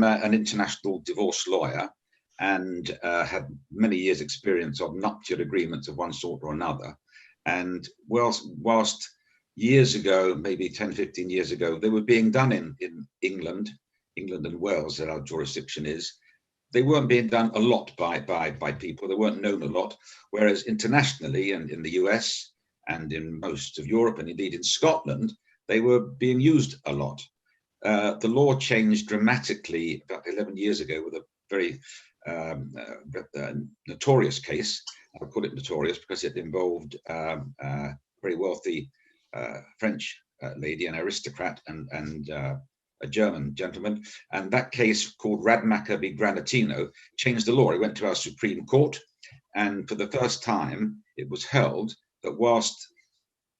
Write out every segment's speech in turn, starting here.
an international divorce lawyer and had many years' experience of nuptial agreements of one sort or another. And whilst years ago, maybe 10, 15 years ago, they were being done in England and Wales, that our jurisdiction is, they weren't being done a lot by people. They weren't known a lot. Whereas internationally, and in the US and in most of Europe, and indeed in Scotland, they were being used a lot. The law changed dramatically about 11 years ago with a very notorious case. I call it notorious because it involved a very wealthy French lady, an aristocrat, and a German gentleman. And that case, called Radmacher v. Granatino, changed the law. It went to our Supreme Court, and for the first time, it was held that whilst,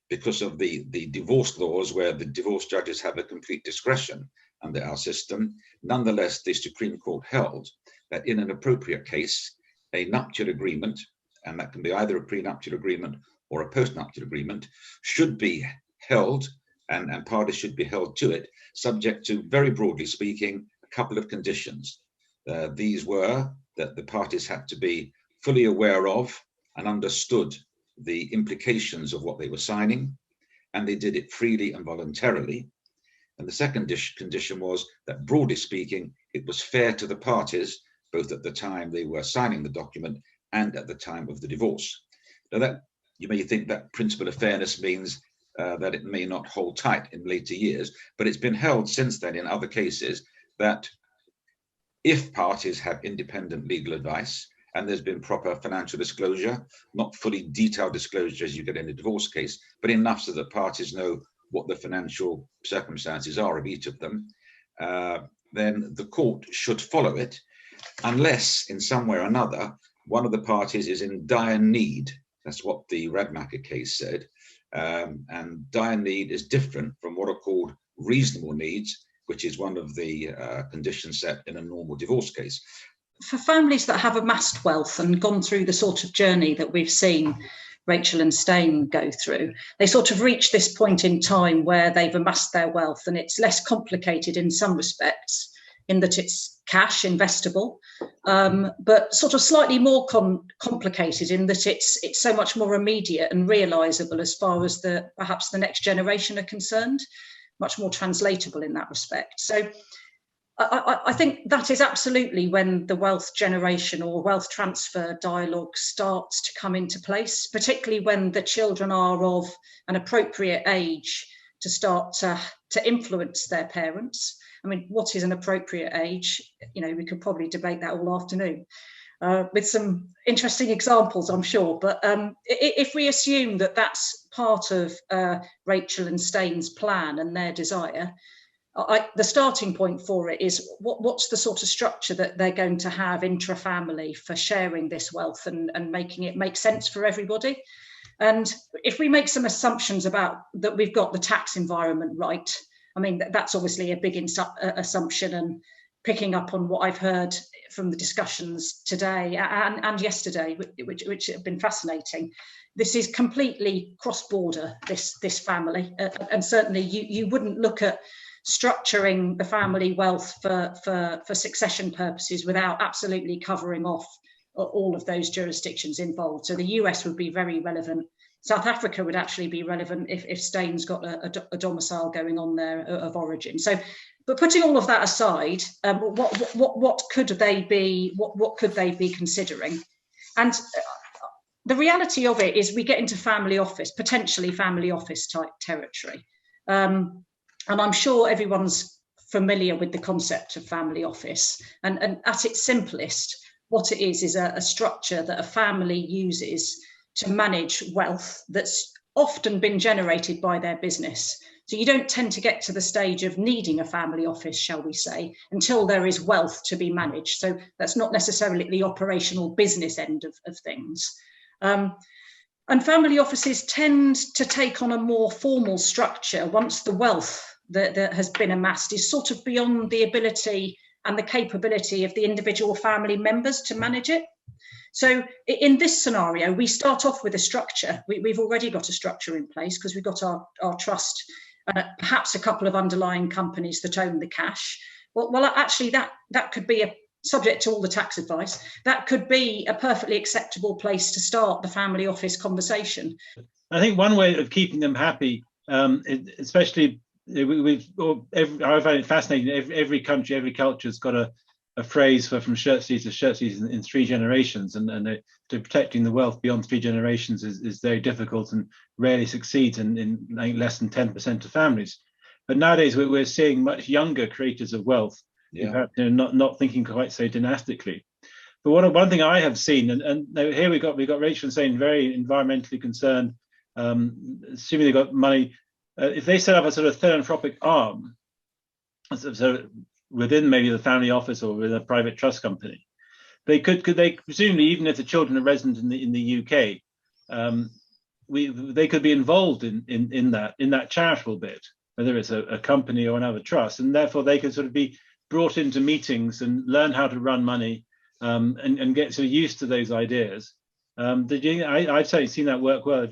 because of the divorce laws, where the divorce judges have a complete discretion under our system, nonetheless, the Supreme Court held that in an appropriate case, a nuptial agreement, and that can be either a prenuptial agreement or a postnuptial agreement, should be held, and parties should be held to it, subject to, very broadly speaking, a couple of conditions. These were that the parties had to be fully aware of and understood the implications of what they were signing, and they did it freely and voluntarily. And the second condition was that, broadly speaking, it was fair to the parties, both at the time they were signing the document and at the time of the divorce. Now, that you may think that principle of fairness means that it may not hold tight in later years, but it's been held since then in other cases that if parties have independent legal advice and there's been proper financial disclosure, not fully detailed disclosure as you get in a divorce case, but enough so that parties know what the financial circumstances are of each of them, then the court should follow it, unless in some way or another, one of the parties is in dire need. That's what the Radmacher case said. And dire need is different from what are called reasonable needs, which is one of the conditions set in a normal divorce case. For families that have amassed wealth and gone through the sort of journey that we've seen Rachel and Stein go through, they sort of reach this point in time where they've amassed their wealth, and it's less complicated in some respects in that it's cash investable, but sort of slightly more complicated in that it's so much more immediate and realisable as far as perhaps the next generation are concerned, much more translatable in that respect. So I think that is absolutely when the wealth generation or wealth transfer dialogue starts to come into place, particularly when the children are of an appropriate age to start to influence their parents. I mean, what is an appropriate age? You know, we could probably debate that all afternoon with some interesting examples, I'm sure. But if we assume that that's part of Rachel and Stein's plan and their desire, the starting point for it is what's the sort of structure that they're going to have intra-family for sharing this wealth and making it make sense for everybody. And if we make some assumptions about that we've got the tax environment right, I mean, that's obviously a big assumption, and picking up on what I've heard from the discussions today and yesterday, which have been fascinating. This is completely cross-border, this family, and certainly you wouldn't look at structuring the family wealth for succession purposes without absolutely covering off all of those jurisdictions involved. So the US would be very relevant. South Africa would actually be relevant if Stein's got a domicile going on there of origin. So, but putting all of that aside, what could they be? What could they be considering? And the reality of it is, we get into family office, potentially family office type territory, and I'm sure everyone's familiar with the concept of family office. And at its simplest, what it is a structure that a family uses to manage wealth that's often been generated by their business. So you don't tend to get to the stage of needing a family office, shall we say, until there is wealth to be managed. So that's not necessarily the operational business end of things. And family offices tend to take on a more formal structure once the wealth that has been amassed is sort of beyond the ability and the capability of the individual family members to manage it. So in this scenario, we start off with a structure. We've already got a structure in place because we've got our trust, perhaps a couple of underlying companies that own the cash. Well, actually, that could be subject to all the tax advice. That could be a perfectly acceptable place to start the family office conversation. I think one way of keeping them happy, especially I find it fascinating. Every country, every culture has got a phrase from shirt sleeves to shirt sleeves in 3 generations, and protecting the wealth beyond 3 generations is very difficult and rarely succeeds in like less than 10% of families. But nowadays we're seeing much younger creators of wealth, perhaps, not thinking quite so dynastically. But one thing I have seen, and here we got Rachel saying very environmentally concerned, assuming they've got money, if they set up a sort of philanthropic arm, so within maybe the family office or with a private trust company, they could they presumably, even if the children are resident in the UK, they could be involved in that charitable bit, whether it's a company or another trust, and therefore they could sort of be brought into meetings and learn how to run money, and get sort of used to those ideas. I've certainly seen that work well.